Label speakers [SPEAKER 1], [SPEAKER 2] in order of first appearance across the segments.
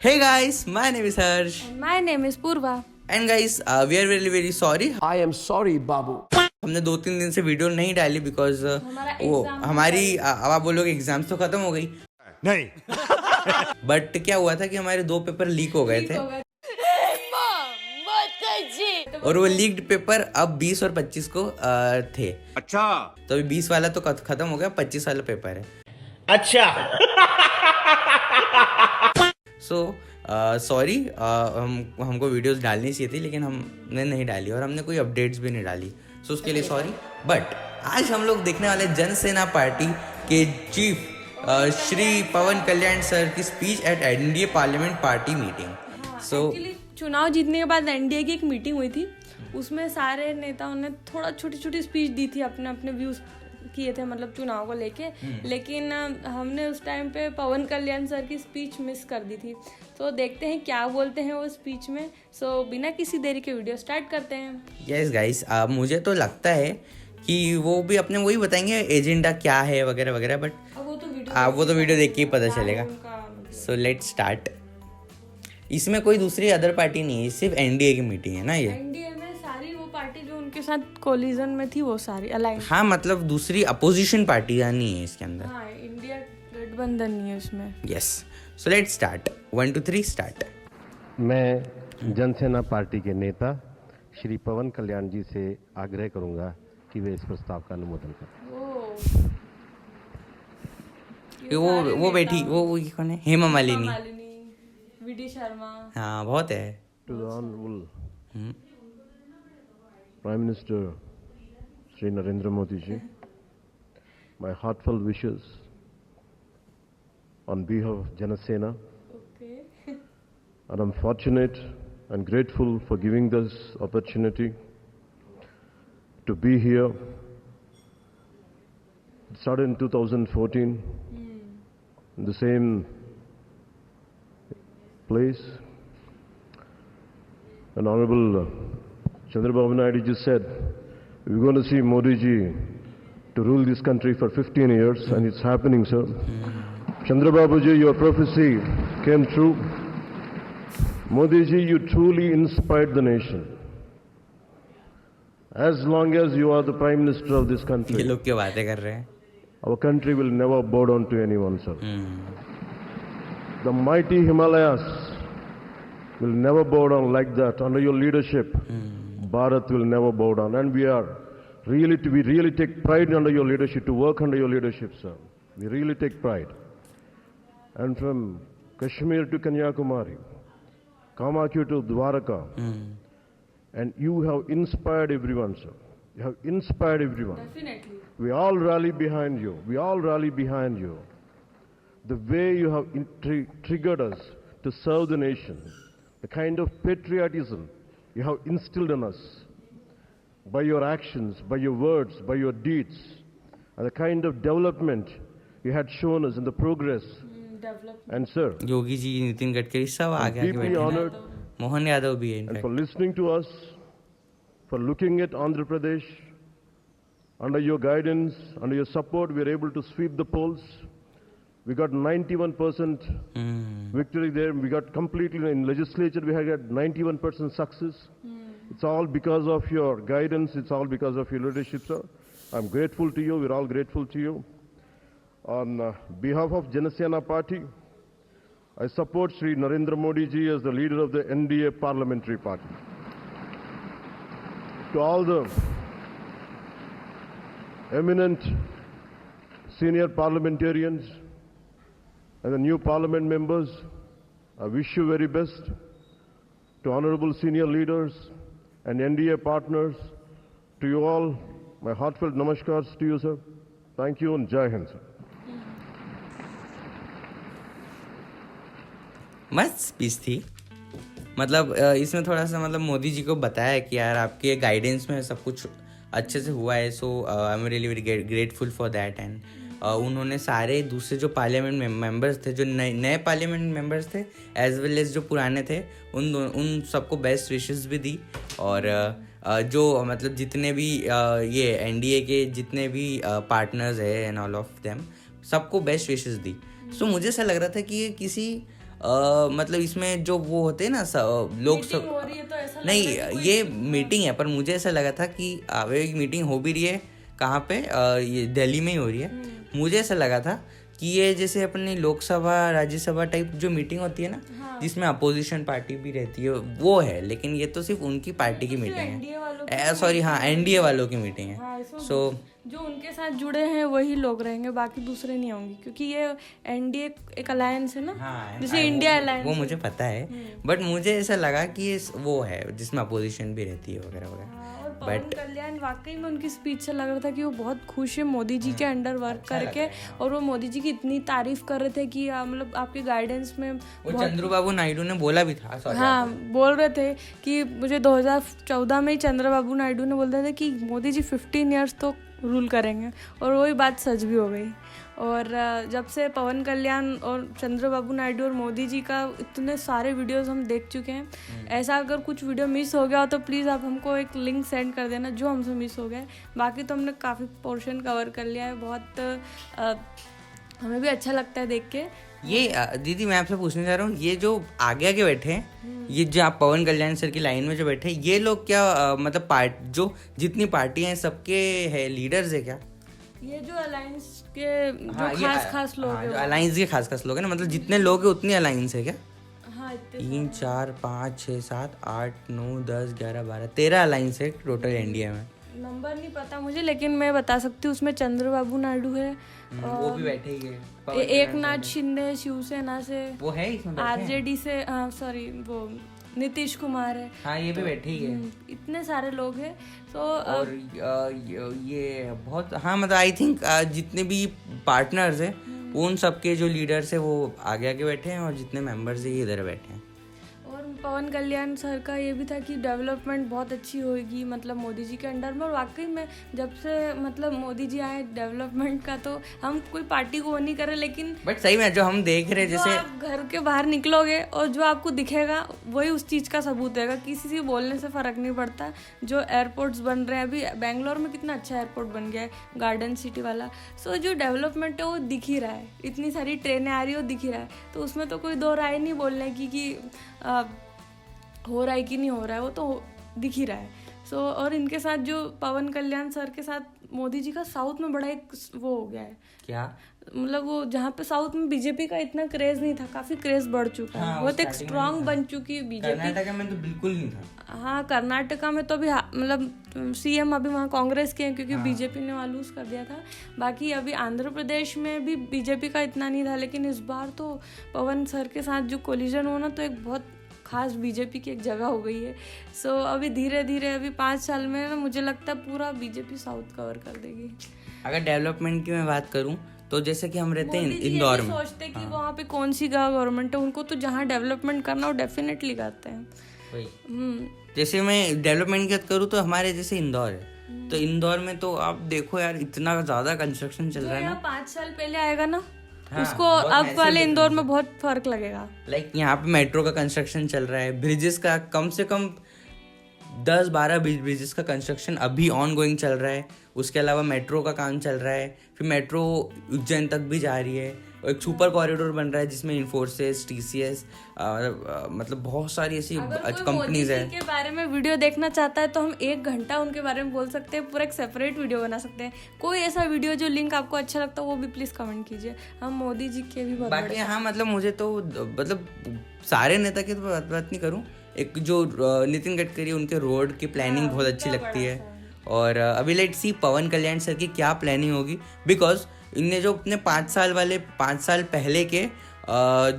[SPEAKER 1] Hey guys, my name is Harsh.
[SPEAKER 2] And my name is Purva.
[SPEAKER 1] And guys, we are very very sorry.
[SPEAKER 3] I am sorry, Babu.
[SPEAKER 1] हमने 2-3 दिन से video नहीं डाली because
[SPEAKER 2] हमारा
[SPEAKER 1] वो
[SPEAKER 2] exam
[SPEAKER 1] हमारी अब आप बोलोगे एग्जाम्स तो खत्म हो गई
[SPEAKER 4] नहीं
[SPEAKER 1] बट क्या हुआ था कि हमारे 2 पेपर लीक हो गए थे और वो लीक्ड पेपर अब 20 और 25 को थे।
[SPEAKER 4] अच्छा
[SPEAKER 1] तो अभी 20 वाला तो खत्म हो गया, 25 वाला पेपर है।
[SPEAKER 4] अच्छा
[SPEAKER 1] सो सॉरी, हमको वीडियोस डालनी चाहिए थी लेकिन हमने नहीं डाली और हमने कोई अपडेट्स भी नहीं डाली, सो उसके लिए सॉरी। बट आज हम लोग देखने वाले जन सेना पार्टी के चीफ श्री पवन कल्याण सर की speech at NDA parliament party meeting. So
[SPEAKER 2] actually चुनाव जीतने के बाद एनडीए की एक मीटिंग हुई थी, उसमें सारे नेताओं ने थोड़ा छोटी छोटी स्पीच दी थी, अपने अपने व्यूज किए थे मतलब चुनाव को लेके। लेकिन हमने उस टाइम पे पवन कल्याण सर की स्पीच मिस कर दी थी, तो देखते हैं क्या बोलते हैं वो स्पीच में। सो बिना किसी देरी के वीडियो स्टार्ट करते हैं।
[SPEAKER 1] यस गाइस, मुझे तो लगता है कि वो भी अपने वही बताएंगे एजेंडा क्या है वगैरह वगैरह, बट वो तो वीडियो देख के ही पता चलेगा। So let's start. इसमें कोई दूसरी अदर पार्टी नहीं है, सिर्फ एनडीए की मीटिंग है ना ये।
[SPEAKER 2] एनडीए में सारी वो पार्टी जो उनके साथ कोलिजन में थी वो सारी अलाइन।
[SPEAKER 1] हाँ, मतलब दूसरी अपोजिशन पार्टी नहीं है इसके अंदर।
[SPEAKER 2] हाँ, इंडिया गठबंधन नहीं है उसमें।
[SPEAKER 1] Yes, so let's start. 1 2 3 start.
[SPEAKER 5] मैं जनसेना पार्टी के नेता श्री पवन कल्याण जी से आग्रह करूंगा कि वे इस प्रस्ताव का अनुमोदन करें।
[SPEAKER 1] वो बैठी वो कौन है? हेमा मालिनी।
[SPEAKER 2] वीडी शर्मा।
[SPEAKER 1] हाँ, बहुत है।
[SPEAKER 5] To the honourable prime minister Shri Narendra Modi ji, my heartfelt wishes on behalf of Janasena,
[SPEAKER 2] okay.
[SPEAKER 5] and I'm fortunate and grateful for giving this opportunity to be here. It started in 2014 in the same place. And Honorable Chandrababu Naidu ji said, we're going to see Modi ji to rule this country for 15 years, and it's happening, sir. Chandrababu ji, your prophecy came true. Modi ji, you truly inspired the nation. As long as you are the Prime Minister of this
[SPEAKER 1] ये
[SPEAKER 5] country,
[SPEAKER 1] लोग क्यों बातें कर रहे हैं?
[SPEAKER 5] our country will never bow down to anyone, sir. The mighty Himalayas will never bow down like that. Under your leadership, Bharat will never bow down. And we really take pride under your leadership, to work under your leadership, sir. We really take pride. And from Kashmir to Kanyakumari, Kamakya to Dwaraka, and you have inspired everyone, sir. You have inspired everyone.
[SPEAKER 2] Definitely.
[SPEAKER 5] We all rally behind you. We all rally behind you. The way you have triggered us to serve the nation, the kind of patriotism you have instilled in us by your actions, by your words, by your deeds, and the kind of development you had shown us in the progress.
[SPEAKER 2] Develop.
[SPEAKER 5] And sir,
[SPEAKER 1] Yogi ji, Nitin Gadkari सब आगे आगे
[SPEAKER 5] deeply
[SPEAKER 1] बैठे हैं।
[SPEAKER 5] honored
[SPEAKER 1] Mohan Yadav भी है
[SPEAKER 5] and
[SPEAKER 1] in fact.
[SPEAKER 5] for listening to us, for looking at Andhra Pradesh. Under your guidance, under your support, we are able to sweep the polls. We got 91% victory there. We got completely in legislature. We had got 91% success. It's all because of your guidance. It's all because of your leadership, sir. I'm grateful to you. We're all grateful to you. On behalf of Janasena Party, I support Sri Narendra Modi ji as the leader of the NDA Parliamentary Party. To all the eminent senior parliamentarians and the new parliament members, I wish you very best. To honorable senior leaders and NDA partners, to you all, my heartfelt namaskars to you, sir. Thank you and Jai Hind, sir.
[SPEAKER 1] मस्त speech थी। मतलब इसमें थोड़ा सा मतलब मोदी जी को बताया कि यार आपके गाइडेंस में सब कुछ अच्छे से हुआ है, so I am really very grateful for that. And उन्होंने सारे दूसरे जो पार्लियामेंट मेंबर्स थे, जो नए पार्लियामेंट मेंबर्स थे एज वेल एज जो पुराने थे, उन सबको बेस्ट विशेस भी दी। और जो मतलब जितने भी ये एनडीए के जितने भी पार्टनर्स है एंड ऑल ऑफ देम सबको बेस्ट विशेस दी। सो मुझे ऐसा लग रहा था कि ये किसी मतलब इसमें जो वो होते हैं ना लोग
[SPEAKER 2] मीटिंग
[SPEAKER 1] सब
[SPEAKER 2] हो रही है तो ऐसा लग
[SPEAKER 1] नहीं
[SPEAKER 2] रहा है कि
[SPEAKER 1] ये मीटिंग है, पर मुझे ऐसा लगा था कि एक मीटिंग हो भी रही है कहाँ पे, ये दिल्ली में ही हो रही है। मुझे ऐसा लगा था कि ये जैसे अपनी लोकसभा राज्यसभा टाइप जो मीटिंग होती है ना, जिसमें अपोजिशन पार्टी भी रहती है, वो है। लेकिन ये तो सिर्फ उनकी पार्टी की मीटिंग
[SPEAKER 2] एनडीए वालों
[SPEAKER 1] है, सॉरी हाँ एनडीए वालों की मीटिंग है।
[SPEAKER 2] हाँ, इसमें
[SPEAKER 1] सो
[SPEAKER 2] जो उनके साथ जुड़े हैं वही लोग रहेंगे, बाकी दूसरे नहीं होंगे, क्योंकि ये एनडीए एक अलायंस है ना,
[SPEAKER 1] हाँ
[SPEAKER 2] जैसे इंडिया
[SPEAKER 1] वो
[SPEAKER 2] अलायंस।
[SPEAKER 1] मुझे पता है, बट मुझे ऐसा लगा कि ये वो है जिसमें अपोजिशन भी रहती है वगैरह वगैरह।
[SPEAKER 2] और पवन कल्याण वाकई में उनकी स्पीच से लग रहा था कि वो बहुत खुश है मोदी जी के अंडर वर्क करके, और वो मोदी जी की इतनी तारीफ कर रहे थे कि मतलब आपके गाइडेंस में
[SPEAKER 1] वो चंद्रबाबू नायडू ने बोला भी था, सॉरी
[SPEAKER 2] हाँ बोल रहे थे कि मुझे 2014 में ही चंद्रबाबू नायडू ने बोलते थे कि मोदी जी 15 ईयर्स तो रूल करेंगे, और वही बात सच भी हो गई। और जब से पवन कल्याण और चंद्रबाबू नायडू और मोदी जी का इतने सारे वीडियोस हम देख चुके हैं। ऐसा अगर कुछ वीडियो मिस हो गया हो तो प्लीज़ आप हमको एक लिंक सेंड कर देना जो हमसे मिस हो गया है। बाकी तो हमने काफ़ी पोर्शन कवर कर लिया है, बहुत हमें भी अच्छा लगता है देख के।
[SPEAKER 1] ये दीदी मैं आपसे पूछने जा रहा हूँ, ये जो आगे आगे बैठे हैं, ये जो आप पवन कल्याण सर की लाइन में जो बैठे हैं, ये लोग क्या मतलब जो जितनी पार्टियां हैं सबके है लीडर्स है क्या?
[SPEAKER 2] ये जो अलायंस के जो खास लोग हैं,
[SPEAKER 1] अलायंस के खास लोग हैं ना, मतलब जितने लोग हैं उतनी अलायंस है क्या?
[SPEAKER 2] हाँ इतने
[SPEAKER 1] 3 4 5 6 7 8 9 10 11 12 13 अलायंस है टोटल इंडिया में।
[SPEAKER 2] नंबर नहीं पता मुझे, लेकिन मैं बता सकती हूँ उसमें चंद्रबाबू नायडू है,
[SPEAKER 1] वो भी बैठे ही है।
[SPEAKER 2] एक नाथ शिंदे शिवसेना से,
[SPEAKER 1] वो है इसमें
[SPEAKER 2] आरजेडी से, सॉरी वो नीतीश कुमार है।
[SPEAKER 1] हाँ ये भी बैठे ही है।
[SPEAKER 2] इतने सारे लोग हैं। तो
[SPEAKER 1] और ये बहुत हाँ मतलब आई थिंक जितने भी पार्टनर्स हैं उन सबके जो लीडर्स है वो आगे आगे बैठे हैं, और जितने मेंबर्स है ये इधर बैठे हैं।
[SPEAKER 2] और पवन कल्याण सर का ये भी था कि डेवलपमेंट बहुत अच्छी होगी मतलब मोदी जी के अंडर में। और वाकई में जब से मतलब मोदी जी आए डेवलपमेंट का, तो हम कोई पार्टी को वो नहीं कर रहे, लेकिन
[SPEAKER 1] बट सही में जो हम देख रहे हैं जैसे
[SPEAKER 2] आप घर के बाहर निकलोगे और जो आपको दिखेगा वही उस चीज़ का सबूत है। किसी से बोलने से फ़र्क नहीं पड़ता। जो एयरपोर्ट्स बन रहे हैं अभी, बेंगलोर में कितना अच्छा एयरपोर्ट बन गया है, गार्डन सिटी वाला। सो जो डेवलपमेंट है वो दिख ही रहा है, इतनी सारी ट्रेनें आ रही है वो दिख ही रहा है। तो उसमें तो कोई दो राय नहीं बोलने की कि हो रहा है कि नहीं हो रहा है, वो तो दिख ही रहा है। सो और इनके साथ जो पवन कल्याण सर के साथ मोदी जी का साउथ में बड़ा एक वो हो गया है,
[SPEAKER 1] क्या
[SPEAKER 2] मतलब वो जहाँ पे साउथ में बीजेपी का इतना क्रेज नहीं था, काफी क्रेज बढ़ चुका है। बहुत एक स्ट्रांग बन चुकी है बीजेपी।
[SPEAKER 1] कर्नाटक में तो बिल्कुल नहीं था।
[SPEAKER 2] हाँ कर्नाटका में तो अभी मतलब सीएम अभी वहाँ कांग्रेस के हैं, क्योंकि बीजेपी ने वहाँ लूज कर दिया था। बाकी अभी आंध्र प्रदेश में भी बीजेपी का इतना नहीं था, लेकिन इस बार तो पवन सर के साथ जो कोलिजन होना तो एक बहुत खास बीजेपी की एक जगह हो गई है। सो अभी धीरे धीरे अभी 5 साल में ना मुझे लगता है पूरा बीजेपी साउथ कवर कर देगी।
[SPEAKER 1] अगर डेवलपमेंट की मैं बात करूं तो जैसे कि हम रहते हैं इंदौर में,
[SPEAKER 2] सोचते कि वहाँ पे कौन सी गवर्नमेंट है, उनको तो जहाँ डेवलपमेंट करना वो डेफिनेटली करते हैं।
[SPEAKER 1] वही जैसे मैं डेवलपमेंट की बात करूँ तो हमारे जैसे इंदौर है, तो इंदौर में तो आप देखो यार इतना ज्यादा कंस्ट्रक्शन चल रहा है ना।
[SPEAKER 2] 5 साल पहले आएगा ना, उसको अब वाले इंदौर में बहुत फर्क लगेगा।
[SPEAKER 1] लाइक यहाँ पे मेट्रो का कंस्ट्रक्शन चल रहा है, ब्रिजेस का कम से कम 10-12 ब्रिजेस का कंस्ट्रक्शन अभी ऑन गोइंग चल रहा है। उसके अलावा मेट्रो का काम चल रहा है, फिर मेट्रो उज्जैन तक भी जा रही है, एक सुपर कॉरिडोर बन रहा है जिसमें इन्फोसिस, टीसीएस मतलब बहुत सारी ऐसी कंपनीज है।
[SPEAKER 2] के बारे में वीडियो देखना चाहता है तो हम 1 घंटा उनके बारे में बोल सकते हैं, पूरा एक सेपरेट वीडियो बना सकते हैं। कोई ऐसा वीडियो जो लिंक आपको अच्छा लगता है वो भी प्लीज कमेंट कीजिए। हम मोदी जी के भी बहुत
[SPEAKER 1] बाकी हाँ मतलब मुझे तो मतलब सारे नेता की तो बात नहीं करूँ, एक जो नितिन गडकरी उनके रोड की प्लानिंग बहुत अच्छी लगती है। और अभी let's see Pawan Kalyan sir की क्या प्लानिंग होगी, बिकॉज इनने जो अपने 5 साल पहले के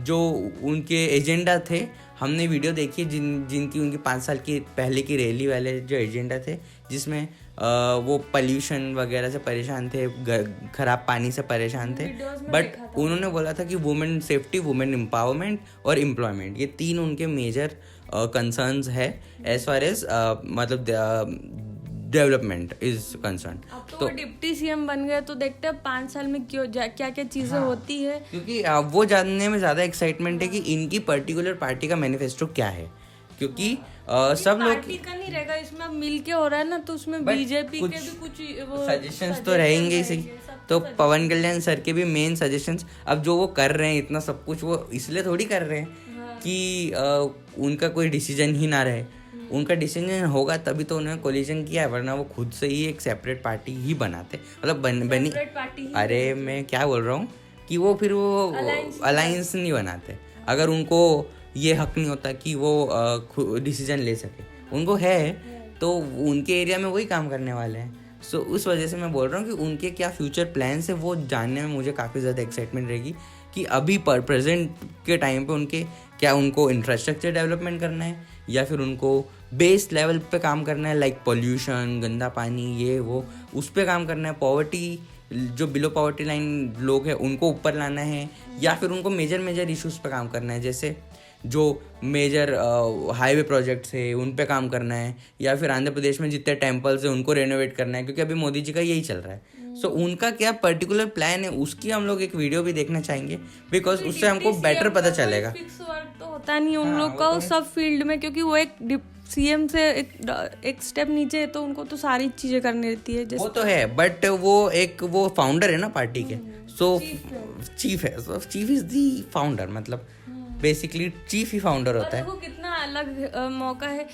[SPEAKER 1] जो उनके एजेंडा थे, हमने वीडियो देखी है जिनकी उनकी 5 साल की पहले की रैली वाले जो एजेंडा थे, जिसमें वो पॉल्यूशन वगैरह से परेशान थे, खराब पानी से परेशान थे, बट उन्होंने बोला था कि वुमेन सेफ्टी, वुमेन एम्पावरमेंट और एम्प्लॉयमेंट, ये 3 उनके मेजर कंसर्न्स है एज फार एज मतलब डेवलपमेंट इज कंसर्न।
[SPEAKER 2] तो डिप्टी सीएम बन गए तो देखते हैं 5 साल में क्या क्या चीजें होती है,
[SPEAKER 1] क्योंकि वो जानने में ज्यादा एक्साइटमेंट है कि इनकी पर्टिकुलर पार्टी का मैनिफेस्टो क्या है, क्योंकि सब लोग
[SPEAKER 2] पार्टी का नहीं रहेगा इसमें, अब मिल के हो रहा है ना, तो उसमें बीजेपी के भी कुछ वो
[SPEAKER 1] सजेशंस तो रहेंगे ही सही। तो पवन कल्याण सर के भी मेन सजेशंस, अब जो वो कर रहे हैं इतना सब कुछ, वो इसलिए थोड़ी कर रहे हैं कि उनका कोई डिसीजन ही ना रहे। उनका डिसीजन होगा तभी तो उन्होंने कोलिजन किया है, वरना वो खुद से ही एक सेपरेट पार्टी ही बनाते, मतलब बनी। अरे मैं क्या बोल रहा हूँ कि वो फिर वो अलायंस नहीं बनाते अगर उनको ये हक नहीं होता कि वो डिसीजन ले सके। उनको है तो उनके एरिया में वही काम करने वाले हैं। सो उस वजह से मैं बोल रहा हूँ कि उनके क्या फ्यूचर प्लान्स है वो जानने में मुझे काफ़ी ज़्यादा एक्साइटमेंट रहेगी कि अभी प्रेजेंट के टाइम पे उनके क्या, उनको इंफ्रास्ट्रक्चर डेवलपमेंट करना है या फिर उनको बेस लेवल पे काम करना है, लाइक पोल्यूशन, गंदा पानी, ये वो उस पे काम करना है, पॉवर्टी, जो बिलो पॉवर्टी लाइन लोग हैं उनको ऊपर लाना है, या फिर उनको मेजर इश्यूज़ पे काम करना है, जैसे जो मेजर हाईवे प्रोजेक्ट्स है उन पे काम करना है, या फिर आंध्र प्रदेश में जितने टेम्पल्स हैं उनको रेनोवेट करना है, क्योंकि अभी मोदी जी का यही चल रहा है। सो उनका क्या पर्टिकुलर प्लान है उसकी हम लोग एक वीडियो भी देखना चाहेंगे, बिकॉज उससे हमको बेटर पता चलेगा।
[SPEAKER 2] फिक्स वर्क तो होता नहीं उन लोग का सब फील्ड में, क्योंकि वो एक सीएम से एक स्टेप नीचे है, तो उनको तो सारी चीजें करनी रहती है।
[SPEAKER 1] वो तो है, बट वो फाउंडर है ना पार्टी के, सो चीफ है, सो चीफ इज दी फाउंडर, मतलब बेसिकली चीफ ही फाउंडर होता है।
[SPEAKER 2] देखो कितना अलग मौका है,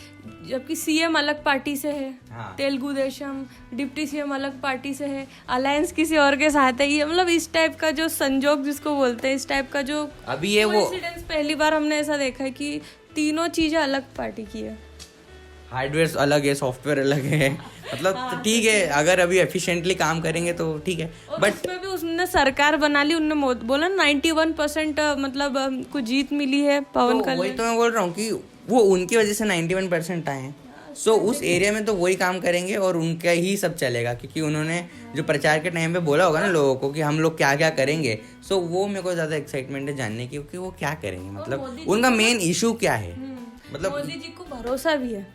[SPEAKER 2] जबकि सीएम अलग पार्टी से है, तेलुगु देशम, डिप्टी सीएम अलग पार्टी से है, अलायंस किसी और के साथ है। ये मतलब इस टाइप का जो संजोग जिसको बोलते हैं, इस टाइप का जो
[SPEAKER 1] अभी ये वो
[SPEAKER 2] पहली बार हमने ऐसा देखा है कि तीनों चीजें अलग पार्टी की है।
[SPEAKER 1] हार्डवेयर अलग है, सॉफ्टवेयर अलग है, मतलब ठीक है, अगर अभी एफिशिएंटली काम करेंगे तो ठीक है, बट
[SPEAKER 2] उसमें भी उसने सरकार बना ली, उनने बोला 91% मतलब कुछ जीत मिली है पवन कल्याण।
[SPEAKER 1] वही तो मैं बोल रहा हूँ कि वो उनकी वजह से 91% आए हैं। सो उस एरिया में तो वही काम करेंगे और उनका ही सब चलेगा, क्योंकि उन्होंने जो प्रचार के टाइम पे बोला होगा ना लोगों को कि हम लोग क्या क्या करेंगे। सो वो मेरे को ज़्यादा एक्साइटमेंट है जानने की कि वो क्या करेंगे, मतलब उनका मेन इशू क्या है। मतलब
[SPEAKER 2] मोदी जी को भरोसा भी है,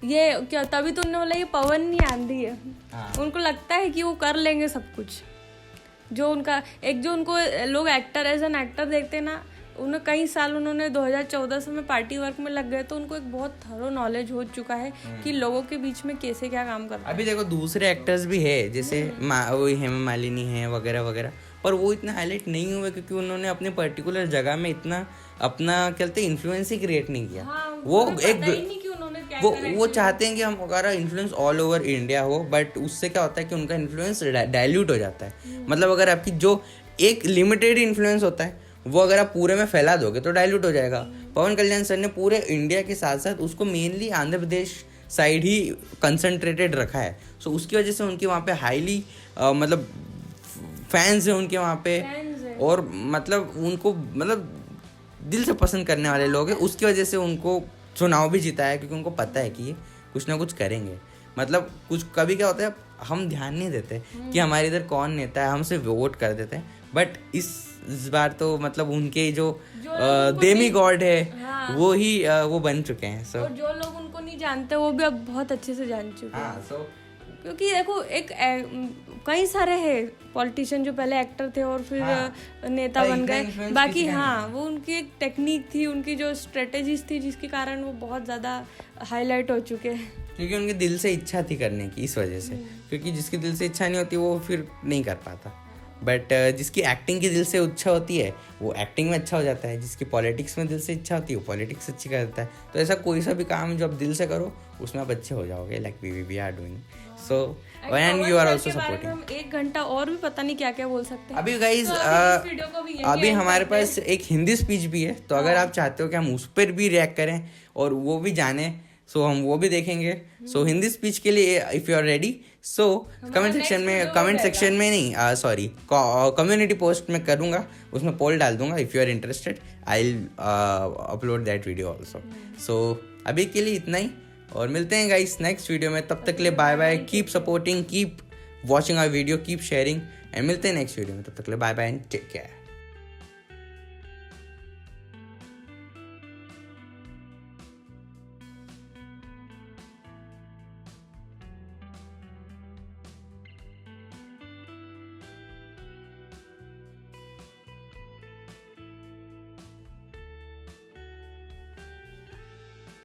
[SPEAKER 2] ये क्या, तभी तो उन्होंने बोला ये पवन नहीं आंधी है। उनको लगता है कि वो कर लेंगे सब कुछ। जो उनका जो उनको लोग एक्टर एज एन एक्टर देखते हैं ना, उन्हें कई साल उन्होंने 2014 से में पार्टी वर्क में लग गए, तो उनको एक बहुत थरो नॉलेज हो चुका है कि लोगों के बीच में कैसे क्या काम करता है।
[SPEAKER 1] अभी देखो दूसरे एक्टर्स भी है, जैसे वो हेमा मालिनी है वगैरह वगैरह, पर वो इतना हाईलाइट नहीं हुए क्योंकि उन्होंने अपने पर्टिकुलर जगह में इतना अपना कहते इन्फ्लुएंस ही क्रिएट नहीं किया। वो एक वो चाहते हैं कि हम हमारा इन्फ्लुएंस ऑल ओवर इंडिया हो, बट उससे क्या होता है कि उनका इन्फ्लुएंस डाइल्यूट हो जाता है। मतलब अगर आपकी जो एक लिमिटेड इन्फ्लुएंस होता है वो अगर आप पूरे में फैला दोगे तो डाइल्यूट हो जाएगा। पवन कल्याण सर ने पूरे इंडिया के साथ साथ उसको मेनली आंध्र प्रदेश साइड ही कंसंट्रेटेड रखा है। सो उसकी वजह से उनके वहाँ पे हाईली मतलब फैंस हैं उनके वहाँ पे, और मतलब उनको मतलब दिल से पसंद करने वाले लोग हैं। उसकी वजह से उनको चुनाव भी जीता है, क्योंकि उनको पता है कि ये कुछ ना कुछ करेंगे। मतलब कुछ कभी क्या होता है हम ध्यान नहीं देते कि हमारे इधर कौन नेता है, हम सिर्फ वोट कर देते हैं, बट इस बार तो मतलब उनके जो देमी गॉड है वो ही वो बन चुके हैं। सो
[SPEAKER 2] जो लोग उनको नहीं जानते वो भी अब बहुत अच्छे से जान चुके हैं।
[SPEAKER 1] सो
[SPEAKER 2] क्योंकि देखो कई सारे हैं पॉलिटिशियन जो पहले एक्टर थे और फिर नेता बन गए। बाकी वो उनकी एक टेक्निक थी, उनकी जो स्ट्रेटेजीज थी, जिसके कारण वो बहुत ज़्यादा हाईलाइट हो चुके हैं,
[SPEAKER 1] क्योंकि उनके दिल से इच्छा थी करने की, इस वजह से। क्योंकि जिसकी दिल से इच्छा नहीं होती वो फिर नहीं कर पाता, बट जिसकी एक्टिंग की दिल से इच्छा होती है वो एक्टिंग में अच्छा हो जाता है, जिसकी पॉलिटिक्स में दिल से इच्छा होती है वो पॉलिटिक्स अच्छी कर देता है। तो ऐसा कोई सा भी काम जो आप दिल से करो उसमें आप अच्छे हो जाओगे, like we are doing. So and you are also supporting.
[SPEAKER 2] हम 1 घंटा और भी पता नहीं क्या क्या बोल सकते हैं।
[SPEAKER 1] अभी गाइज अभी हमारे पास एक हिंदी स्पीच भी है, तो अगर आप चाहते हो कि हम उस पर भी रिएक्ट करें और वो भी जाने, सो हम वो भी देखेंगे। सो हिंदी स्पीच के लिए if you are ready, so comment section में नहीं सॉरी कम्युनिटी पोस्ट में करूँगा, उसमें पोल डाल दूंगा। If you are interested I will upload that video also. So अभी के लिए इतना ही, और मिलते हैं गाइस नेक्स्ट वीडियो में। तब तक के लिए bye bye, keep supporting, keep watching our video, keep sharing, and मिलते हैं नेक्स्ट वीडियो में। तब तक के लिए bye bye and take care.